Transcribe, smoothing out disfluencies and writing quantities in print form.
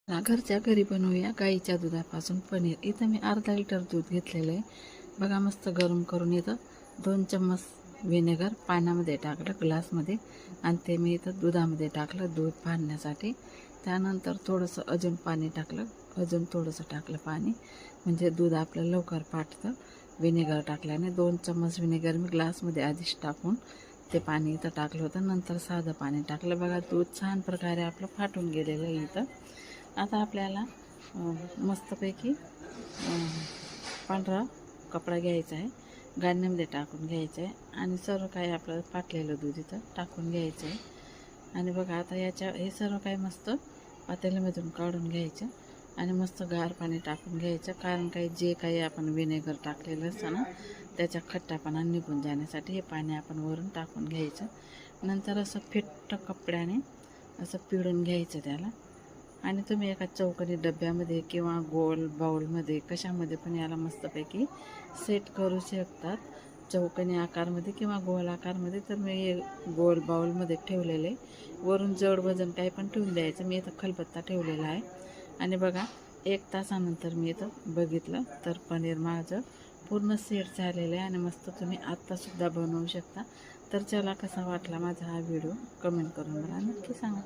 घरच्या घरी बनवूया गाईच्या दुधापासून पनीर. इथं मी अर्धा लिटर दूध घेतलेलं आहे बघा. मस्त गरम करून इथं 2 चम्मच व्हिनेगर पाण्यामध्ये टाकलं ग्लासमध्ये आणि ते मी इथं दुधामध्ये टाकलं दूध फाडण्यासाठी. त्यानंतर थोडंसं अजून पाणी टाकलं, अजून थोडंसं टाकलं पाणी, म्हणजे दूध आपलं लवकर फाटतं व्हिनेगर टाकल्याने. 2 चम्मच व्हिनेगर मी ग्लासमध्ये आधीच टाकून ते पाणी इथं टाकलं होतं. नंतर साधं पाणी टाकलं बघा. दूध छान प्रकारे आपलं फाटून गेलेलं आहे इथं. आता आपल्याला मस्तपैकी पांढरा कपडा घ्यायचा आहे, गाळणीमध्ये टाकून घ्यायचं आहे आणि सर्व काही आपलं फाटलेलं दूध इथं टाकून घ्यायचं आहे. आणि बघा आता हे सर्व काही मस्त पातेल्यामधून काढून घ्यायचं आणि मस्त गार पाणी टाकून घ्यायचं. कारण काही जे काही आपण व्हिनेगर टाकलेलं असतं ना, त्याच्या खट्टापणा निघून जाण्यासाठी हे पाणी आपण वरून टाकून घ्यायचं. नंतर असं फिट्ट कपड्याने असं पिळून घ्यायचं त्याला. आणि तुम्ही एका चौकोनी डब्यामध्ये किंवा गोल बाउलमध्ये कशामध्ये पण याला मस्तपैकी सेट करू शकतात, चौकोनी आकारमध्ये किंवा गोल आकारमध्ये. तर मी हे गोल बाउलमध्ये ठेवलेले, वरून जड वजन काही पण ठेवून द्यायचं. मी इथं खलबत्ता ठेवलेला आहे आणि बघा 1 तासानंतर मी इथं बघितलं तर पनीर माझं पूर्ण सेट झालेलं आहे आणि मस्त तुम्ही आत्तासुद्धा बनवू शकता. तर चला कसा वाटला माझा हा व्हिडिओ कमेंट करून मला नक्की सांगा.